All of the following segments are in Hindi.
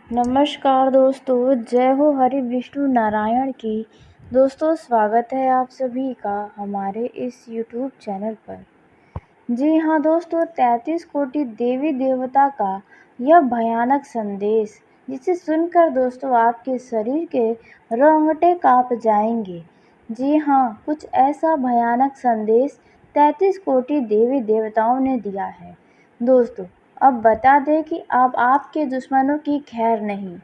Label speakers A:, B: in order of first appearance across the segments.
A: नमस्कार दोस्तों, जय हो हरि विष्णु नारायण की। दोस्तों, स्वागत है आप सभी का हमारे इस यूट्यूब चैनल पर। जी हाँ दोस्तों, 33 कोटि देवी देवता का यह भयानक संदेश, जिसे सुनकर दोस्तों आपके शरीर के रोंगटे कांप जाएंगे। जी हाँ, कुछ ऐसा भयानक संदेश 33 कोटि देवी देवताओं ने दिया है। दोस्तों, अब बता दें कि अब आपके दुश्मनों की खैर नहीं,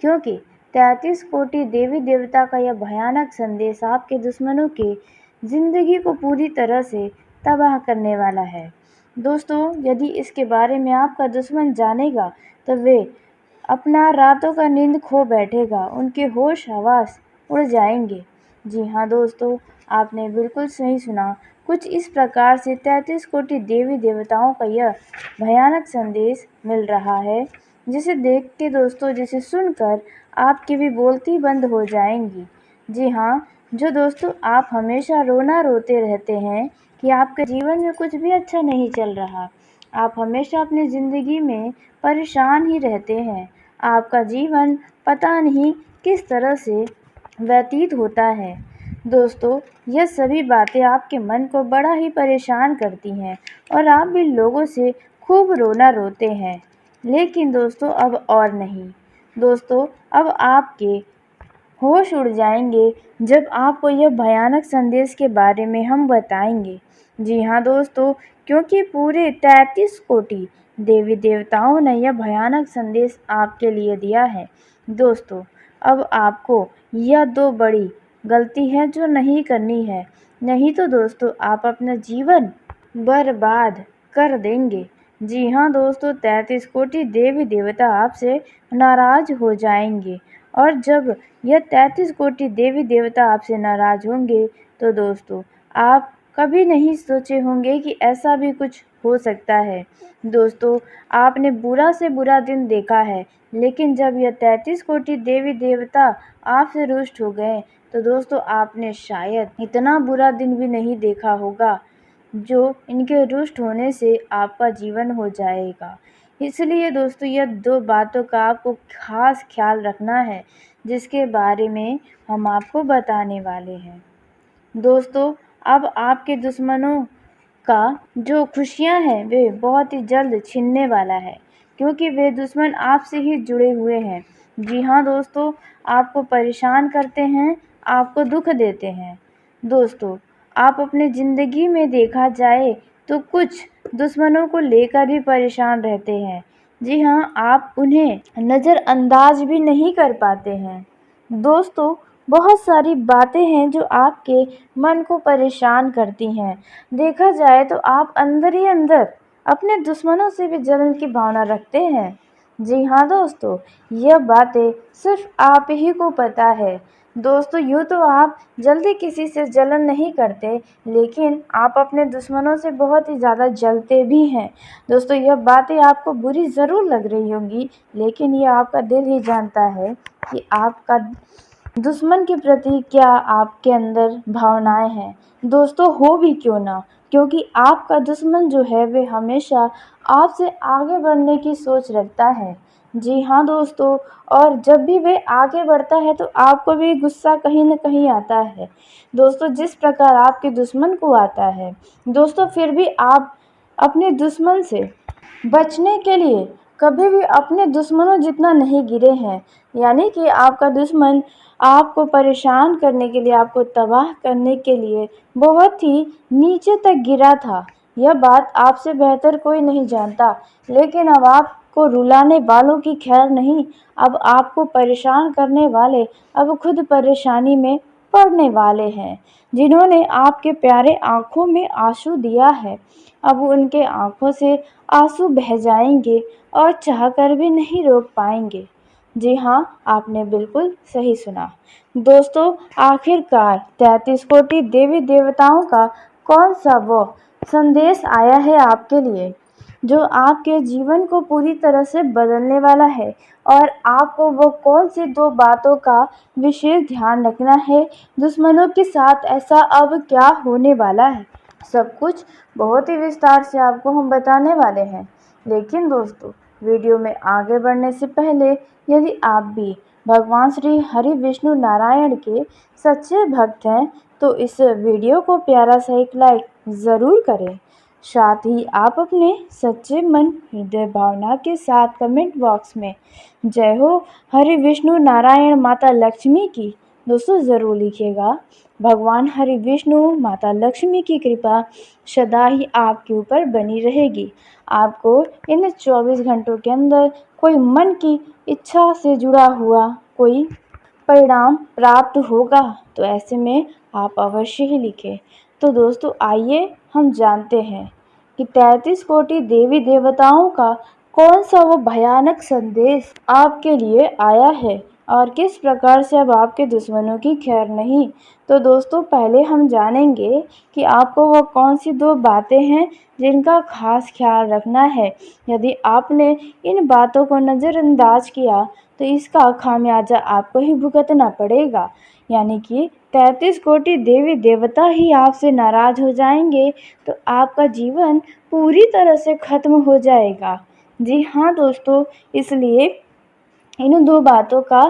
A: क्योंकि 33 कोटि देवी देवता का यह भयानक संदेश आपके दुश्मनों की ज़िंदगी को पूरी तरह से तबाह करने वाला है। दोस्तों, यदि इसके बारे में आपका दुश्मन जानेगा तो वे अपना रातों का नींद खो बैठेगा, उनके होश हवास उड़ जाएंगे। जी हाँ दोस्तों, आपने बिल्कुल सही सुना। कुछ इस प्रकार से 33 कोटि देवी देवताओं का यह भयानक संदेश मिल रहा है, जिसे देख के दोस्तों, जिसे सुनकर आपकी भी बोलती बंद हो जाएंगी। जी हाँ, जो दोस्तों आप हमेशा रोना रोते रहते हैं कि आपके जीवन में कुछ भी अच्छा नहीं चल रहा, आप हमेशा अपनी ज़िंदगी में परेशान ही रहते हैं, आपका जीवन पता नहीं किस तरह से व्यतीत होता है। दोस्तों, यह सभी बातें आपके मन को बड़ा ही परेशान करती हैं और आप भी लोगों से खूब रोना रोते हैं। लेकिन दोस्तों, अब और नहीं। दोस्तों, अब आपके होश उड़ जाएंगे जब आपको यह भयानक संदेश के बारे में हम बताएंगे। जी हाँ दोस्तों, क्योंकि पूरे 33 कोटि देवी देवताओं ने यह भयानक संदेश आपके लिए दिया है। दोस्तों, अब आपको यह दो बड़ी गलती है जो नहीं करनी है, नहीं तो दोस्तों आप अपना जीवन बर्बाद कर देंगे। जी हाँ दोस्तों, 33 कोटि देवी देवता आपसे नाराज हो जाएंगे, और जब यह 33 कोटि देवी देवता आपसे नाराज होंगे तो दोस्तों आप कभी नहीं सोचे होंगे कि ऐसा भी कुछ हो सकता है। दोस्तों, आपने बुरा से बुरा दिन देखा है, लेकिन जब यह 33 कोटि देवी देवता आपसे रुष्ट हो गए तो दोस्तों आपने शायद इतना बुरा दिन भी नहीं देखा होगा जो इनके रुष्ट होने से आपका जीवन हो जाएगा। इसलिए दोस्तों, यह दो बातों का आपको खास ख्याल रखना है, जिसके बारे में हम आपको बताने वाले हैं। दोस्तों, अब आपके दुश्मनों का जो खुशियां हैं वे बहुत ही जल्द छिनने वाला है, क्योंकि वे दुश्मन आपसे ही जुड़े हुए हैं। जी हाँ दोस्तों, आपको परेशान करते हैं, आपको दुख देते हैं। दोस्तों, आप अपनी ज़िंदगी में देखा जाए तो कुछ दुश्मनों को लेकर भी परेशान रहते हैं। जी हाँ, आप उन्हें नज़रअंदाज भी नहीं कर पाते हैं। दोस्तों, बहुत सारी बातें हैं जो आपके मन को परेशान करती हैं। देखा जाए तो आप अंदर ही अंदर अपने दुश्मनों से भी जलन की भावना रखते हैं। जी हाँ दोस्तों, यह बातें सिर्फ आप ही को पता है। दोस्तों, यूँ तो आप जल्दी किसी से जलन नहीं करते, लेकिन आप अपने दुश्मनों से बहुत ही ज़्यादा जलते भी हैं। दोस्तों, यह बातें आपको बुरी ज़रूर लग रही होंगी, लेकिन यह आपका दिल ही जानता है कि आपका दुश्मन के प्रति क्या आपके अंदर भावनाएं हैं। दोस्तों, हो भी क्यों ना, क्योंकि आपका दुश्मन जो है वे हमेशा आपसे आगे बढ़ने की सोच रखता है। जी हाँ दोस्तों, और जब भी वे आगे बढ़ता है तो आपको भी गुस्सा कहीं न कहीं आता है। दोस्तों, जिस प्रकार आपके दुश्मन को आता है, दोस्तों फिर भी आप अपने दुश्मन से बचने के लिए कभी भी अपने दुश्मनों जितना नहीं गिरे हैं। यानी कि आपका दुश्मन आपको परेशान करने के लिए, आपको तबाह करने के लिए बहुत ही नीचे तक गिरा था। यह बात आपसे बेहतर कोई नहीं जानता, लेकिन अब आपको रुलाने वालों की खैर नहीं, अब आपको परेशान करने वाले अब खुद परेशानी में पड़ने वाले हैं। जिन्होंने आपके प्यारे आँखों में आंसू दिया है, अब उनके आँखों से आंसू बह जाएंगे और चाहकर भी नहीं रोक पाएंगे। जी हाँ, आपने बिल्कुल सही सुना। दोस्तों, आखिरकार 33 कोटि देवी देवताओं का कौन सा वो संदेश आया है आपके लिए, जो आपके जीवन को पूरी तरह से बदलने वाला है, और आपको वो कौन सी दो बातों का विशेष ध्यान रखना है। दुश्मनों के साथ ऐसा अब क्या होने वाला है, सब कुछ बहुत ही विस्तार से आपको हम बताने वाले हैं। लेकिन दोस्तों, वीडियो में आगे बढ़ने से पहले यदि आप भी भगवान श्री हरि विष्णु नारायण के सच्चे भक्त हैं तो इस वीडियो को प्यारा सा एक लाइक ज़रूर करें। साथ ही आप अपने सच्चे मन हृदय भावना के साथ कमेंट बॉक्स में जय हो हरि विष्णु नारायण माता लक्ष्मी की दोस्तों ज़रूर लिखिएगा। भगवान हरि विष्णु माता लक्ष्मी की कृपा सदा ही आपके ऊपर बनी रहेगी। आपको इन 24 घंटों के अंदर कोई मन की इच्छा से जुड़ा हुआ कोई परिणाम प्राप्त होगा तो ऐसे में आप अवश्य ही लिखें। तो दोस्तों आइए हम जानते हैं कि 33 कोटि देवी देवताओं का कौन सा वो भयानक संदेश आपके लिए आया है और किस प्रकार से अब आपके दुश्मनों की खैर नहीं। तो दोस्तों पहले हम जानेंगे कि आपको वो कौन सी 2 बातें हैं जिनका खास ख्याल रखना है। यदि आपने इन बातों को नज़रअंदाज किया तो इसका खामियाजा आपको ही भुगतना पड़ेगा, यानी कि 33 कोटि देवी देवता ही आपसे नाराज़ हो जाएंगे तो आपका जीवन पूरी तरह से ख़त्म हो जाएगा। जी हाँ दोस्तों, इसलिए इन 2 बातों का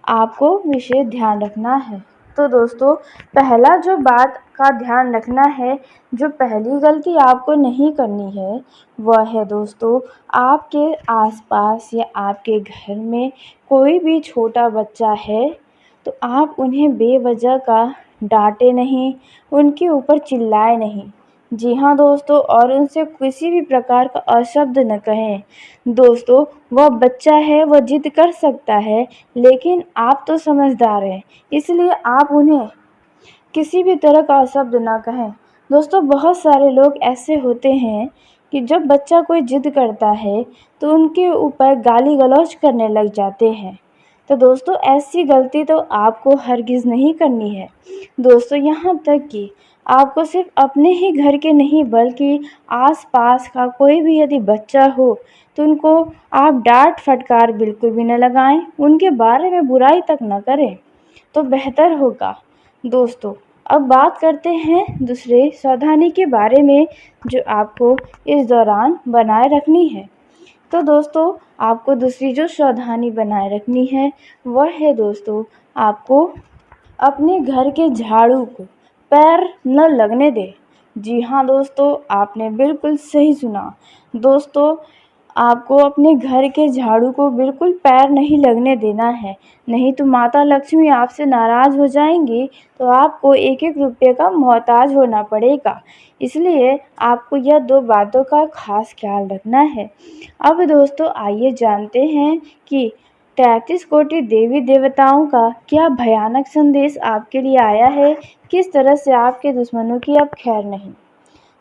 A: आपको विशेष ध्यान रखना है। तो दोस्तों पहला जो बात का ध्यान रखना है, जो पहली गलती आपको नहीं करनी है वह है दोस्तों आपके आसपास या आपके घर में कोई भी छोटा बच्चा है तो आप उन्हें बेवजह का डांटे नहीं, उनके ऊपर चिल्लाए नहीं। जी हाँ दोस्तों, और उनसे किसी भी प्रकार का अशब्द न कहें। दोस्तों वह बच्चा है, वह जिद कर सकता है, लेकिन आप तो समझदार हैं, इसलिए आप उन्हें किसी भी तरह का अशब्द ना कहें। दोस्तों बहुत सारे लोग ऐसे होते हैं कि जब बच्चा कोई जिद करता है तो उनके ऊपर गाली गलौज करने लग जाते हैं। तो दोस्तों ऐसी गलती तो आपको हरगिज़ नहीं करनी है। दोस्तों यहाँ तक कि आपको सिर्फ अपने ही घर के नहीं बल्कि आस-पास का कोई भी यदि बच्चा हो तो उनको आप डांट फटकार बिल्कुल भी न लगाएं, उनके बारे में बुराई तक न करें तो बेहतर होगा। दोस्तों अब बात करते हैं दूसरे सावधानी के बारे में जो आपको इस दौरान बनाए रखनी है। तो दोस्तों आपको दूसरी जो सावधानी बनाए रखनी है वह है दोस्तों आपको अपने घर के झाड़ू को पैर न लगने दें। जी हाँ दोस्तों, आपने बिल्कुल सही सुना। दोस्तों आपको अपने घर के झाड़ू को बिल्कुल पैर नहीं लगने देना है, नहीं तो माता लक्ष्मी आपसे नाराज़ हो जाएंगी तो आपको एक एक रुपये का मोहताज होना पड़ेगा। इसलिए आपको यह 2 बातों का खास ख्याल रखना है। अब दोस्तों आइए जानते हैं कि 33 कोटि देवी देवताओं का क्या भयानक संदेश आपके लिए आया है, किस तरह से आपके दुश्मनों की अब खैर नहीं।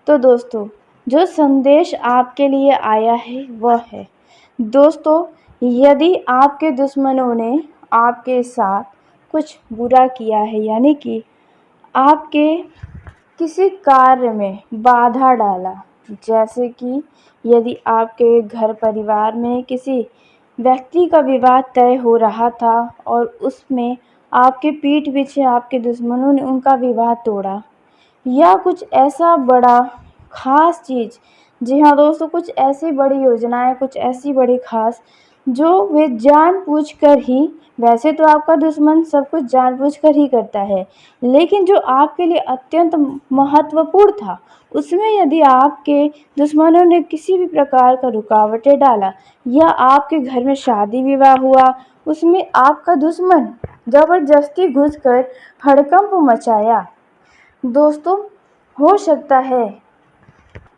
A: तो दोस्तों जो संदेश आपके लिए आया है वह है दोस्तों, यदि आपके दुश्मनों ने आपके साथ कुछ बुरा किया है, यानी कि आपके किसी कार्य में बाधा डाला, जैसे कि यदि आपके घर परिवार में किसी व्यक्ति का विवाह तय हो रहा था और उसमें आपके पीठ पीछे आपके दुश्मनों ने उनका विवाह तोड़ा, या कुछ ऐसा बड़ा ख़ास चीज़। जी हाँ दोस्तों, कुछ ऐसी बड़ी योजनाएं, कुछ ऐसी बड़ी ख़ास जो वे जानबूझकर ही, वैसे तो आपका दुश्मन सब कुछ जानबूझकर ही करता है, लेकिन जो आपके लिए अत्यंत महत्वपूर्ण था उसमें यदि आपके दुश्मनों ने किसी भी प्रकार का रुकावटें डाला, या आपके घर में शादी विवाह हुआ उसमें आपका दुश्मन ज़बरदस्ती घुसकर हड़कंप मचाया, दोस्तों हो सकता है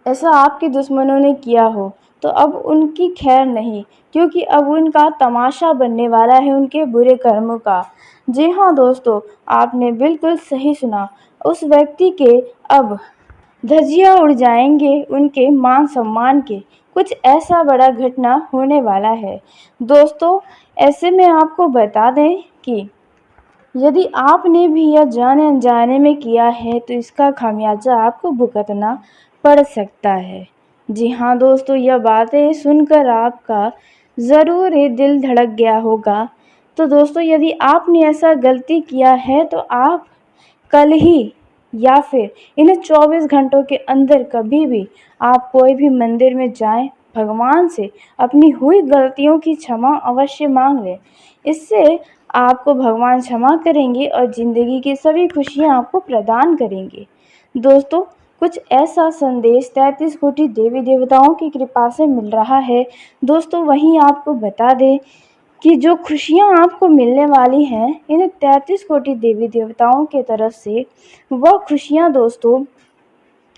A: ऐसा आपके दुश्मनों ने किया हो तो अब उनकी खैर नहीं, क्योंकि अब उनका तमाशा बनने वाला है उनके बुरे कर्मों का। जी हाँ दोस्तों, आपने बिल्कुल सही सुना। उस व्यक्ति के अब धज्जियाँ उड़ जाएंगे, उनके मान सम्मान के। कुछ ऐसा बड़ा घटना होने वाला है। दोस्तों ऐसे में आपको बता दें कि यदि आपने भी यह जाने अनजाने में किया है तो इसका खामियाजा आपको भुगतना पड़ सकता है। जी हाँ दोस्तों, यह बातें सुनकर आपका ज़रूर ही दिल धड़क गया होगा। तो दोस्तों यदि आपने ऐसा गलती किया है तो आप कल ही या फिर इन 24 घंटों के अंदर कभी भी आप कोई भी मंदिर में जाएं, भगवान से अपनी हुई गलतियों की क्षमा अवश्य मांग लें। इससे आपको भगवान क्षमा करेंगे और ज़िंदगी की सभी खुशियाँ आपको प्रदान करेंगे। दोस्तों, कुछ ऐसा संदेश 33 कोटि देवी देवताओं की कृपा से मिल रहा है। दोस्तों, वहीं आपको बता दें कि जो खुशियाँ आपको मिलने वाली हैं, इन 33 कोटि देवी देवताओं की तरफ से, वह खुशियाँ दोस्तों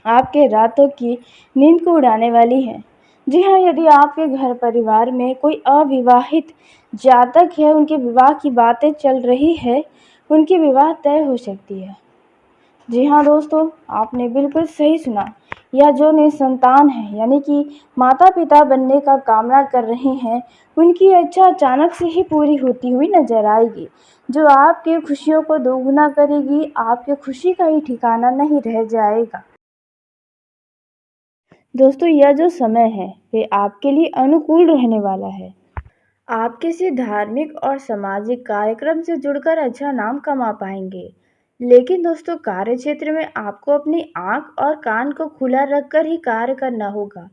A: आपके रातों की नींद को उड़ाने वाली हैं। जी हाँ, यदि आपके घर परिवार में कोई अविवाहित जातक है, उनके विवाह की बातें चल रही है, उनकी विवाह तय हो सकती है। जी हाँ दोस्तों, आपने बिल्कुल सही सुना। या जो निसंतान है, यानी कि माता पिता बनने का कामना कर रहे हैं, उनकी इच्छा अचानक से ही पूरी होती हुई नजर आएगी, जो आपकी खुशियों को दोगुना करेगी। आपकी खुशी का ही ठिकाना नहीं रह जाएगा। दोस्तों, यह जो समय है, वे आपके लिए अनुकूल रहने वाला है। आप किसी धार्मिक और सामाजिक कार्यक्रम से जुड़कर अच्छा नाम कमा पाएंगे। लेकिन दोस्तों, कार्य क्षेत्र में आपको अपनी आंख और कान को खुला रखकर ही कार्य करना होगा,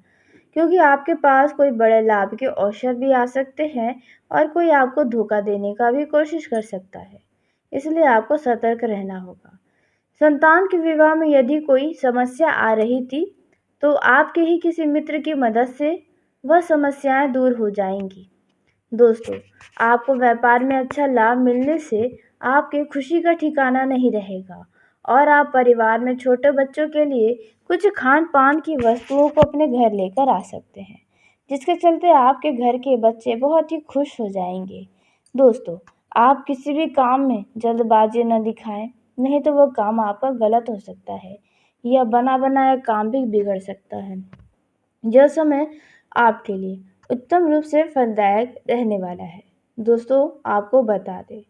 A: क्योंकि आपके पास कोई बड़े लाभ के अवसर भी आ सकते हैं और कोई आपको धोखा देने का भी कोशिश कर सकता है। इसलिए आपको सतर्क रहना होगा। संतान के विवाह में यदि कोई समस्या आ रही थी, तो आपके ही किसी मित्र की मदद से वह समस्याएं दूर हो जाएंगी। दोस्तों, आपको व्यापार में अच्छा लाभ मिलने से आपकी खुशी का ठिकाना नहीं रहेगा और आप परिवार में छोटे बच्चों के लिए कुछ खान पान की वस्तुओं को अपने घर लेकर आ सकते हैं, जिसके चलते आपके घर के बच्चे बहुत ही खुश हो जाएंगे। दोस्तों, आप किसी भी काम में जल्दबाजी न दिखाएं, नहीं तो वो काम आपका गलत हो सकता है या बना बनाया काम भी बिगड़ सकता है। यह समय आपके लिए उत्तम रूप से फलदायक रहने वाला है। दोस्तों, आपको बता दें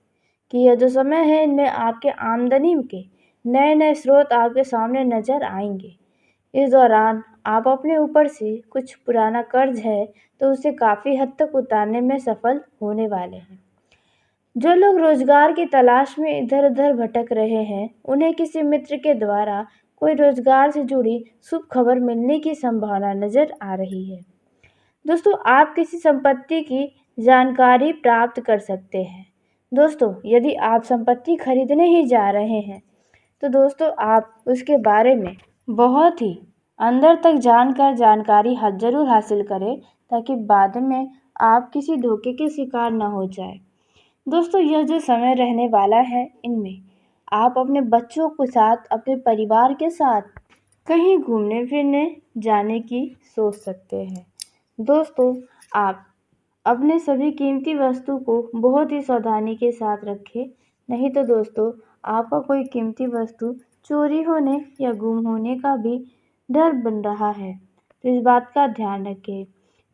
A: कि यह जो समय है, इनमें आपके आमदनी के नए नए स्रोत आपके सामने नजर आएंगे। इस दौरान आप अपने ऊपर से कुछ पुराना कर्ज है, तो उसे काफ़ी हद तक उतारने में सफल होने वाले हैं। जो लोग रोजगार की तलाश में इधर उधर भटक रहे हैं, उन्हें किसी मित्र के द्वारा कोई रोजगार से जुड़ी शुभ खबर मिलने की संभावना नजर आ रही है। दोस्तों, आप किसी संपत्ति की जानकारी प्राप्त कर सकते हैं। दोस्तों, यदि आप संपत्ति खरीदने ही जा रहे हैं, तो दोस्तों आप उसके बारे में बहुत ही अंदर तक जानकर जानकारी ज़रूर हासिल करें, ताकि बाद में आप किसी धोखे के शिकार न हो जाए। दोस्तों, यह जो समय रहने वाला है, इनमें आप अपने बच्चों के साथ, अपने परिवार के साथ कहीं घूमने फिरने जाने की सोच सकते हैं। दोस्तों, आप अपने सभी कीमती वस्तु को बहुत ही सावधानी के साथ रखें, नहीं तो दोस्तों आपका कोई कीमती वस्तु चोरी होने या गुम होने का भी डर बन रहा है, तो इस बात का ध्यान रखें।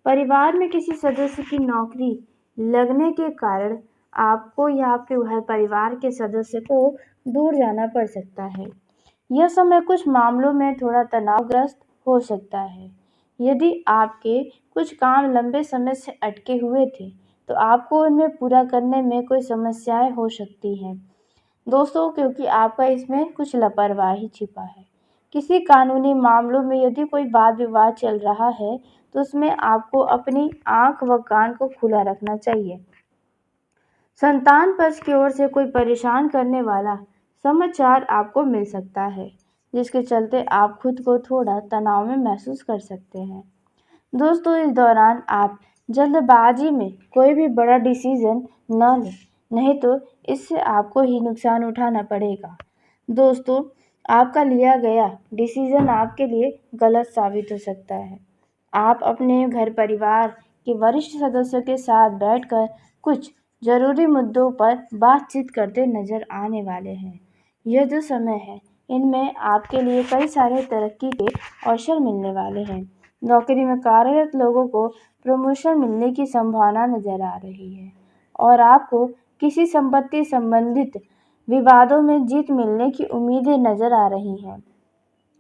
A: परिवार में किसी सदस्य की नौकरी लगने के कारण आपको या आपके घर परिवार के सदस्य को दूर जाना पड़ सकता है। यह समय कुछ मामलों में थोड़ा तनावग्रस्त हो सकता है। यदि आपके कुछ काम लंबे समय से अटके हुए थे, तो आपको उनमें पूरा करने में कोई समस्याएं हो सकती हैं। दोस्तों, क्योंकि आपका इसमें कुछ लापरवाही छिपा है। किसी कानूनी मामलों में यदि कोई वाद विवाद चल रहा है, तो उसमें आपको अपनी आंख व कान को खुला रखना चाहिए। संतान पक्ष की ओर से कोई परेशान करने वाला समाचार आपको मिल सकता है, जिसके चलते आप खुद को थोड़ा तनाव में महसूस कर सकते हैं। दोस्तों, इस दौरान आप जल्दबाजी में कोई भी बड़ा डिसीजन न लें, नहीं तो इससे आपको ही नुकसान उठाना पड़ेगा। दोस्तों, आपका लिया गया डिसीजन आपके लिए गलत साबित हो सकता है। आप अपने घर परिवार के वरिष्ठ सदस्यों के साथ बैठकर कुछ जरूरी मुद्दों पर बातचीत करते नजर आने वाले हैं। यह जो समय है, इनमें आपके लिए कई सारे तरक्की के अवसर मिलने वाले हैं। नौकरी में कार्यरत लोगों को प्रमोशन मिलने की संभावना नजर आ रही है और आपको किसी संपत्ति संबंधित विवादों में जीत मिलने की उम्मीदें नजर आ रही हैं।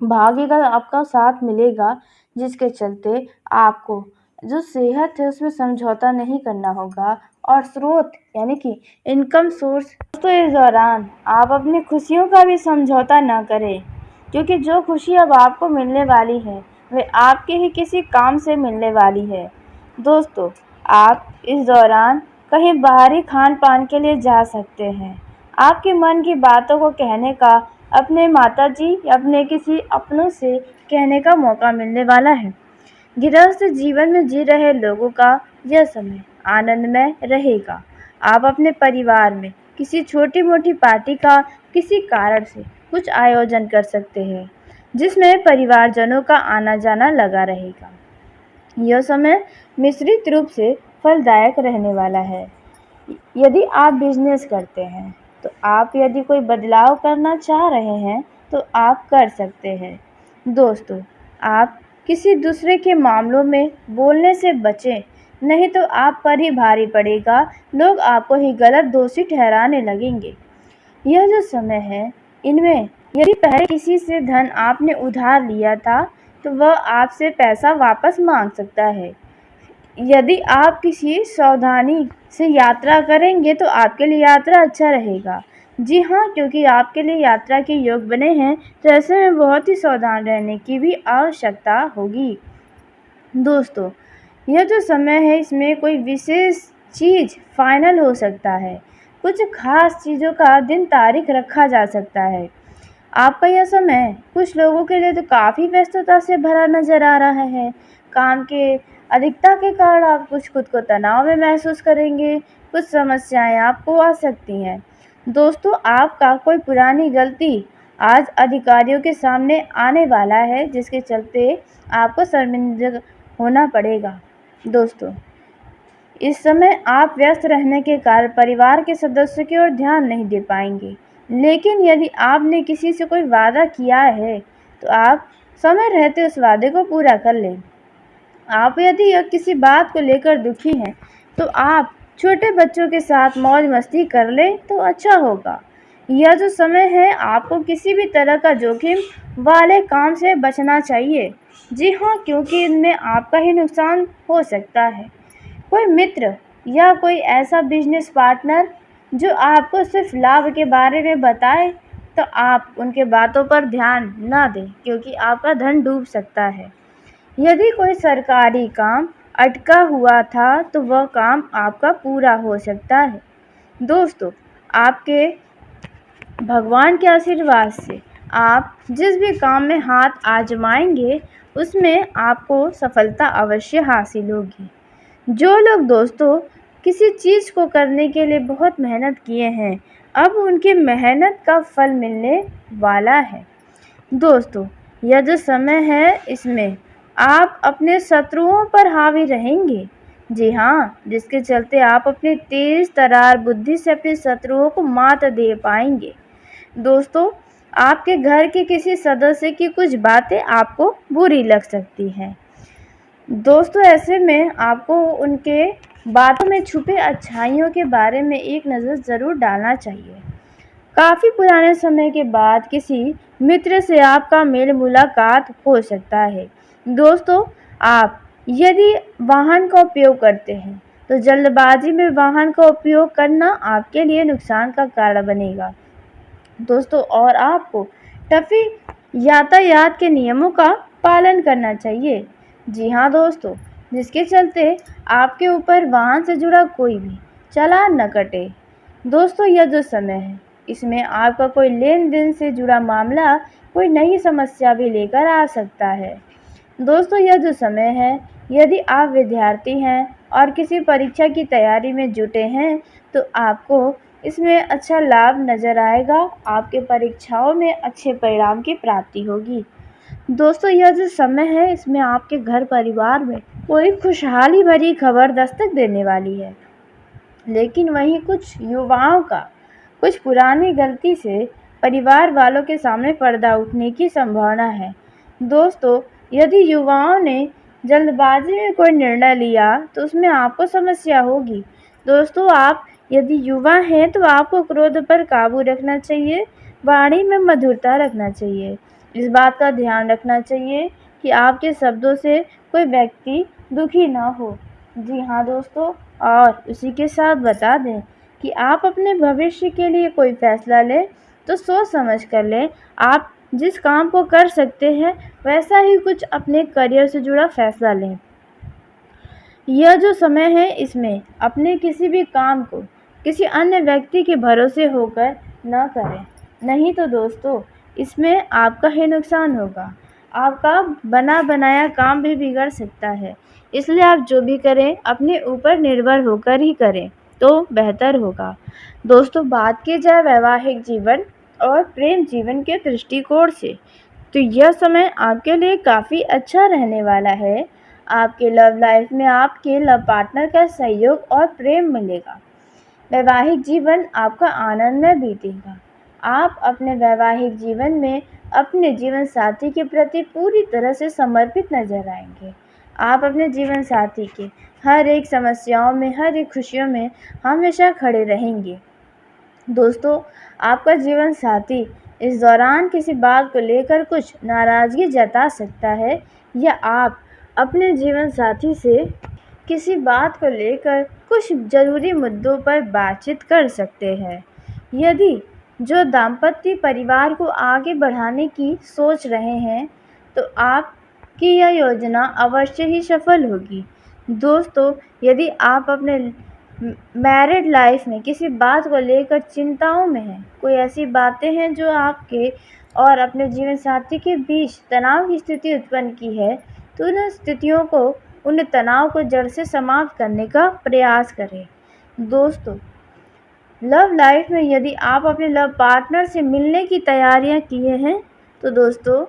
A: भाग्य का आपका साथ मिलेगा, जिसके चलते आपको जो सेहत है उसमें समझौता नहीं करना होगा और स्रोत यानी कि इनकम सोर्स। तो इस दौरान आप अपनी खुशियों का भी समझौता ना करें, क्योंकि जो खुशी अब आपको मिलने वाली है वे आपके ही किसी काम से मिलने वाली है। दोस्तों, आप इस दौरान कहीं बाहरी खान पान के लिए जा सकते हैं। आपके मन की बातों को कहने का अपने माताजी या अपने किसी अपनों से कहने का मौका मिलने वाला है। गृहस्थ जीवन में जी रहे लोगों का यह समय आनंदमय रहेगा। आप अपने परिवार में किसी छोटी मोटी पार्टी का किसी कारण से कुछ आयोजन कर सकते हैं, जिसमें परिवारजनों का आना जाना लगा रहेगा। यह समय मिश्रित रूप से फलदायक रहने वाला है। यदि आप बिजनेस करते हैं तो आप यदि कोई बदलाव करना चाह रहे हैं तो आप कर सकते हैं। दोस्तों, आप किसी दूसरे के मामलों में बोलने से बचें, नहीं तो आप पर ही भारी पड़ेगा। लोग आपको ही गलत दोषी ठहराने लगेंगे। यह जो समय है, इनमें यदि पहले किसी से धन आपने उधार लिया था तो वह आपसे पैसा वापस मांग सकता है। यदि आप किसी सावधानी से यात्रा करेंगे तो आपके लिए यात्रा अच्छा रहेगा। जी हाँ, क्योंकि आपके लिए यात्रा के योग बने हैं, तो ऐसे में बहुत ही सावधान रहने की भी आवश्यकता होगी। दोस्तों, यह जो समय है, इसमें कोई विशेष चीज़ फाइनल हो सकता है। कुछ खास चीज़ों का दिन तारीख रखा जा सकता है। आपका यह समय कुछ लोगों के लिए तो काफ़ी व्यस्तता से भरा नज़र आ रहा है। काम के अधिकता के कारण आप कुछ खुद को तनाव में महसूस करेंगे। कुछ समस्याएं आपको आ सकती हैं। दोस्तों, आपका कोई पुरानी गलती आज अधिकारियों के सामने आने वाला है, जिसके चलते आपको शर्मिंदा होना पड़ेगा। दोस्तों, इस समय आप व्यस्त रहने के कारण परिवार के सदस्यों की ओर ध्यान नहीं दे पाएंगे। लेकिन यदि आपने किसी से कोई वादा किया है तो आप समय रहते उस वादे को पूरा कर लें। आप यदि किसी बात को लेकर दुखी हैं तो आप छोटे बच्चों के साथ मौज मस्ती कर लें तो अच्छा होगा। यह जो समय है, आपको किसी भी तरह का जोखिम वाले काम से बचना चाहिए। जी हाँ, क्योंकि इनमें आपका ही नुकसान हो सकता है। कोई मित्र या कोई ऐसा बिजनेस पार्टनर जो आपको सिर्फ लाभ के बारे में बताए, तो आप उनके बातों पर ध्यान ना दें, क्योंकि आपका धन डूब सकता है। यदि कोई सरकारी काम अटका हुआ था तो वह काम आपका पूरा हो सकता है। दोस्तों, आपके भगवान के आशीर्वाद से आप जिस भी काम में हाथ आजमाएंगे उसमें आपको सफलता अवश्य हासिल होगी। जो लोग दोस्तों किसी चीज़ को करने के लिए बहुत मेहनत किए हैं, अब उनकी मेहनत का फल मिलने वाला है। दोस्तों, यह जो समय है, इसमें आप अपने शत्रुओं पर हावी रहेंगे। जी हाँ, जिसके चलते आप अपनी तेज तर्रार बुद्धि से अपने शत्रुओं को मात दे पाएंगे। दोस्तों, आपके घर के किसी सदस्य की कुछ बातें आपको बुरी लग सकती हैं। दोस्तों, ऐसे में आपको उनके बातों में छुपे अच्छाइयों के बारे में एक नज़र ज़रूर डालना चाहिए। काफ़ी पुराने समय के बाद किसी मित्र से आपका मेल मुलाकात हो सकता है। दोस्तों, आप यदि वाहन का उपयोग करते हैं तो जल्दबाजी में वाहन का उपयोग करना आपके लिए नुकसान का कारण बनेगा। दोस्तों, और आपको ट्रैफिक यातायात के नियमों का पालन करना चाहिए। जी हाँ दोस्तों, जिसके चलते आपके ऊपर वाहन से जुड़ा कोई भी चालान न कटे। दोस्तों, यह जो समय है, इसमें आपका कोई लेन देन से जुड़ा मामला कोई नई समस्या भी लेकर आ सकता है। दोस्तों, यह जो समय है, यदि आप विद्यार्थी हैं और किसी परीक्षा की तैयारी में जुटे हैं तो आपको इसमें अच्छा लाभ नज़र आएगा। आपके परीक्षाओं में अच्छे परिणाम की प्राप्ति होगी। दोस्तों, यह जो समय है, इसमें आपके घर परिवार में कोई खुशहाली भरी खबर दस्तक देने वाली है। लेकिन वहीं कुछ युवाओं का कुछ पुरानी गलती से परिवार वालों के सामने पर्दा उठने की संभावना है। दोस्तों, यदि युवाओं ने जल्दबाजी में कोई निर्णय लिया तो उसमें आपको समस्या होगी। दोस्तों, आप यदि युवा हैं तो आपको क्रोध पर काबू रखना चाहिए, वाणी में मधुरता रखना चाहिए। इस बात का ध्यान रखना चाहिए कि आपके शब्दों से कोई व्यक्ति दुखी ना हो। जी हाँ दोस्तों, और उसी के साथ बता दें कि आप अपने भविष्य के लिए कोई फैसला लें तो सोच समझ कर लें। आप जिस काम को कर सकते हैं वैसा ही कुछ अपने करियर से जुड़ा फैसला लें। यह जो समय है इसमें अपने किसी भी काम को किसी अन्य व्यक्ति के भरोसे होकर न करें, नहीं तो दोस्तों इसमें आपका ही नुकसान होगा। आपका बना बनाया काम भी बिगड़ सकता है। इसलिए आप जो भी करें अपने ऊपर निर्भर होकर ही करें तो बेहतर होगा। दोस्तों बात की जाए वैवाहिक जीवन और प्रेम जीवन के दृष्टिकोण से, तो यह समय आपके लिए काफ़ी अच्छा रहने वाला है। आपके लव लाइफ में आपके लव पार्टनर का सहयोग और प्रेम मिलेगा। वैवाहिक जीवन आपका आनंदमय बीतेगा। आप अपने वैवाहिक जीवन में अपने जीवन साथी के प्रति पूरी तरह से समर्पित नजर आएंगे। आप अपने जीवन साथी के हर एक समस्याओं में, हर एक खुशियों में हमेशा खड़े रहेंगे। दोस्तों आपका जीवन साथी इस दौरान किसी बात को लेकर कुछ नाराज़गी जता सकता है, या आप अपने जीवन साथी से किसी बात को लेकर कुछ ज़रूरी मुद्दों पर बातचीत कर सकते हैं। यदि जो दाम्पत्य परिवार को आगे बढ़ाने की सोच रहे हैं तो आपकी यह योजना अवश्य ही सफल होगी। दोस्तों यदि आप अपने मैरिड लाइफ में किसी बात को लेकर चिंताओं में हैं, कोई ऐसी बातें हैं जो आपके और अपने जीवन साथी के बीच तनाव की स्थिति उत्पन्न की है, तो उन स्थितियों को, उन तनाव को जड़ से समाप्त करने का प्रयास करें। दोस्तों लव लाइफ में यदि आप अपने लव पार्टनर से मिलने की तैयारियां किए हैं तो दोस्तों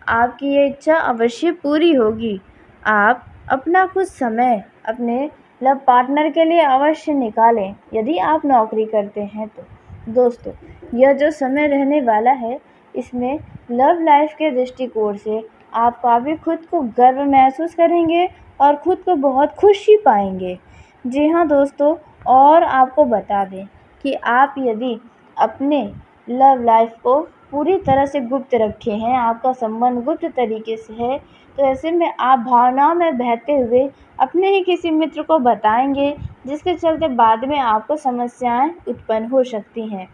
A: आपकी ये इच्छा अवश्य पूरी होगी। आप अपना कुछ समय अपने लव पार्टनर के लिए अवश्य निकालें। यदि आप नौकरी करते हैं तो दोस्तों यह जो समय रहने वाला है इसमें लव लाइफ के दृष्टिकोण से आप काफ़ी खुद को गर्व महसूस करेंगे और खुद को बहुत खुशी पाएंगे। जी हाँ दोस्तों, और आपको बता दें कि आप यदि अपने लव लाइफ को पूरी तरह से गुप्त रखे हैं, आपका संबंध गुप्त तरीके से है, तो ऐसे में आप भावनाओं में बहते हुए अपने ही किसी मित्र को बताएंगे, जिसके चलते बाद में आपको समस्याएं उत्पन्न हो सकती हैं।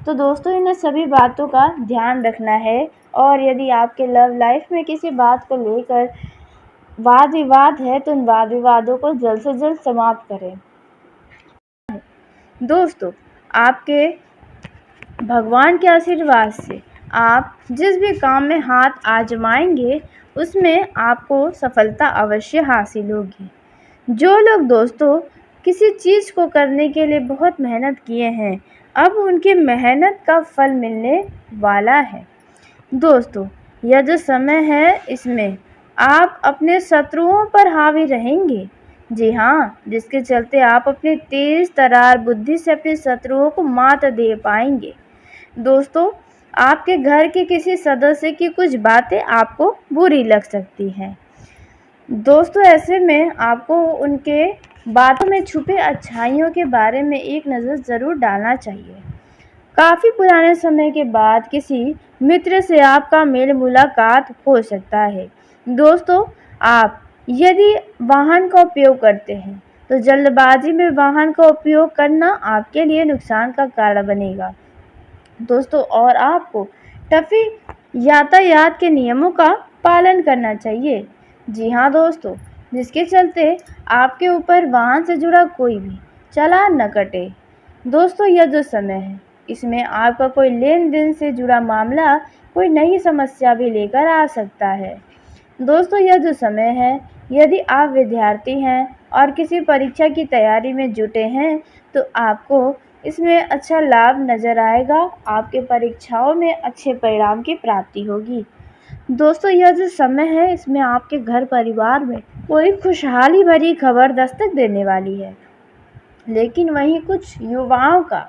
A: तो दोस्तों इन सभी बातों का ध्यान रखना है, और यदि आपके लव लाइफ में किसी बात को लेकर वाद विवाद है तो उन वाद विवादों को जल्द से जल्द समाप्त करें। दोस्तों आपके भगवान के आशीर्वाद से आप जिस भी काम में हाथ आजमाएंगे उसमें आपको सफलता अवश्य हासिल होगी। जो लोग दोस्तों किसी चीज़ को करने के लिए बहुत मेहनत किए हैं, अब उनकी मेहनत का फल मिलने वाला है। दोस्तों यह जो समय है इसमें आप अपने शत्रुओं पर हावी रहेंगे। जी हाँ, जिसके चलते आप अपनी तेज तरार बुद्धि से अपने शत्रुओं को मात दे पाएंगे। दोस्तों आपके घर के किसी सदस्य की कुछ बातें आपको बुरी लग सकती हैं। दोस्तों ऐसे में आपको उनके बातों में छुपे अच्छाइयों के बारे में एक नज़र ज़रूर डालना चाहिए। काफ़ी पुराने समय के बाद किसी मित्र से आपका मेल मुलाकात हो सकता है। दोस्तों आप यदि वाहन का उपयोग करते हैं तो जल्दबाजी में वाहन का उपयोग करना आपके लिए नुकसान का कारण बनेगा। दोस्तों और आपको ट्रैफिक यातायात के नियमों का पालन करना चाहिए। जी हाँ दोस्तों, जिसके चलते आपके ऊपर वाहन से जुड़ा कोई भी चालान न कटे। दोस्तों यह जो समय है इसमें आपका कोई लेन देन से जुड़ा मामला कोई नई समस्या भी लेकर आ सकता है। दोस्तों यह जो समय है यदि आप विद्यार्थी हैं और किसी परीक्षा की तैयारी में जुटे हैं तो आपको इसमें अच्छा लाभ नज़र आएगा। आपके परीक्षाओं में अच्छे परिणाम की प्राप्ति होगी। दोस्तों यह जो समय है इसमें आपके घर परिवार में कोई खुशहाली भरी खबर दस्तक देने वाली है, लेकिन वहीं कुछ युवाओं का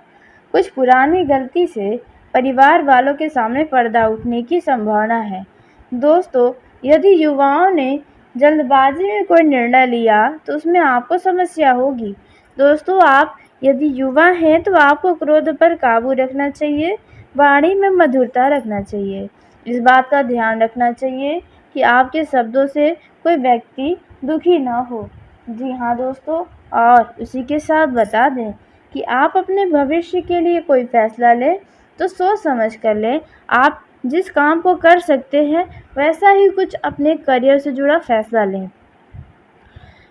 A: कुछ पुरानी गलती से परिवार वालों के सामने पर्दा उठने की संभावना है। दोस्तों यदि युवाओं ने जल्दबाजी में कोई निर्णय लिया तो उसमें आपको समस्या होगी। दोस्तों आप यदि युवा हैं तो आपको क्रोध पर काबू रखना चाहिए, वाणी में मधुरता रखना चाहिए। इस बात का ध्यान रखना चाहिए कि आपके शब्दों से कोई व्यक्ति दुखी ना हो। जी हाँ दोस्तों, और उसी के साथ बता दें कि आप अपने भविष्य के लिए कोई फैसला लें तो सोच समझ कर लें। आप जिस काम को कर सकते हैं वैसा ही कुछ अपने करियर से जुड़ा फैसला लें।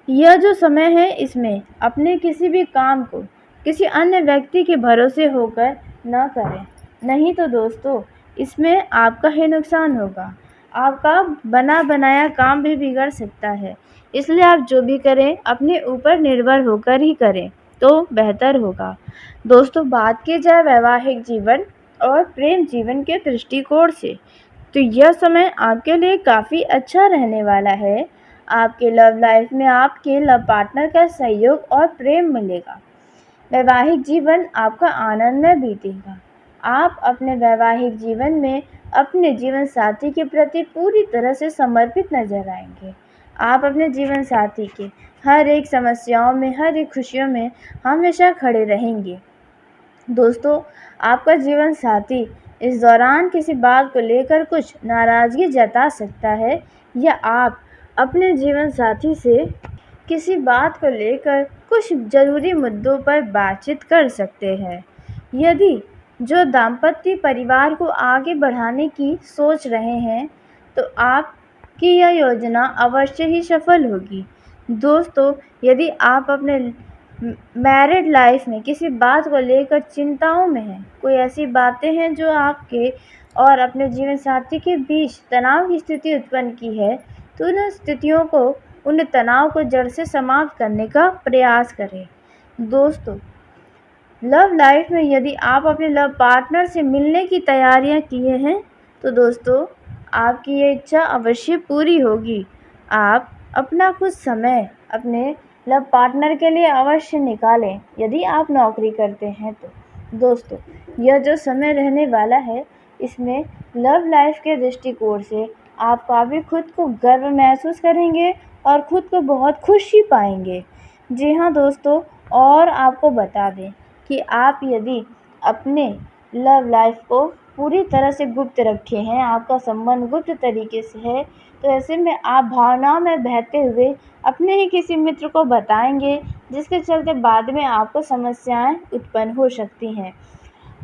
A: यह जो समय है इसमें अपने किसी भी काम को किसी अन्य व्यक्ति के भरोसे होकर न करें, नहीं तो दोस्तों इसमें आपका ही नुकसान होगा। आपका बना बनाया काम भी बिगड़ सकता है। इसलिए आप जो भी करें अपने ऊपर निर्भर होकर ही करें तो बेहतर होगा। दोस्तों बात की जाए वैवाहिक जीवन और प्रेम जीवन के दृष्टिकोण से, तो यह समय आपके लिए काफ़ी अच्छा रहने वाला है। आपके लव लाइफ में आपके लव पार्टनर का सहयोग और प्रेम मिलेगा। वैवाहिक जीवन आपका आनंदमय बीतेगा। आप अपने वैवाहिक जीवन में अपने जीवन साथी के प्रति पूरी तरह से समर्पित नजर आएंगे। आप अपने जीवन साथी के हर एक समस्याओं में, हर एक खुशियों में हमेशा खड़े रहेंगे। दोस्तों आपका जीवन साथी इस दौरान किसी बात को लेकर कुछ नाराज़गी जता सकता है, या आप अपने जीवन साथी से किसी बात को लेकर कुछ ज़रूरी मुद्दों पर बातचीत कर सकते हैं। यदि जो दाम्पत्य परिवार को आगे बढ़ाने की सोच रहे हैं तो आपकी यह योजना अवश्य ही सफल होगी। दोस्तों यदि आप अपने मैरिड लाइफ में किसी बात को लेकर चिंताओं में हैं, कोई ऐसी बातें हैं जो आपके और अपने जीवन साथी के बीच तनाव की स्थिति उत्पन्न की है, तो उन स्थितियों को, उन तनाव को जड़ से समाप्त करने का प्रयास करें। दोस्तों लव लाइफ में यदि आप अपने लव पार्टनर से मिलने की तैयारियां किए हैं तो दोस्तों आपकी ये इच्छा अवश्य पूरी होगी। आप अपना कुछ समय अपने लव पार्टनर के लिए अवश्य निकालें। यदि आप नौकरी करते हैं तो दोस्तों यह जो समय रहने वाला है इसमें लव लाइफ के दृष्टिकोण से आप काफ़ी खुद को गर्व महसूस करेंगे और खुद को बहुत खुशी पाएंगे। जी हाँ दोस्तों, और आपको बता दें कि आप यदि अपने लव लाइफ को पूरी तरह से गुप्त रखे हैं, आपका संबंध गुप्त तरीके से है, तो ऐसे में आप भावनाओं में बहते हुए अपने ही किसी मित्र को बताएंगे, जिसके चलते बाद में आपको समस्याएं उत्पन्न हो सकती हैं।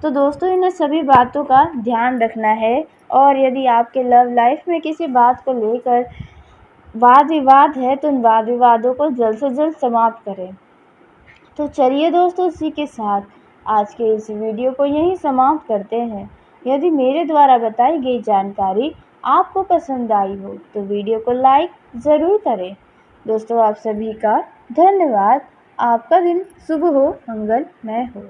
A: तो दोस्तों इन सभी बातों का ध्यान रखना है, और यदि आपके लव लाइफ में किसी बात को लेकर वाद विवाद है तो उन वाद विवादों को जल्द से जल्द समाप्त करें। तो चलिए दोस्तों इसी के साथ आज के इस वीडियो को यहीं समाप्त करते हैं। यदि मेरे द्वारा बताई गई जानकारी आपको पसंद आई हो तो वीडियो को लाइक ज़रूर करें। दोस्तों आप सभी का धन्यवाद। आपका दिन शुभ हो, मंगलमय हो।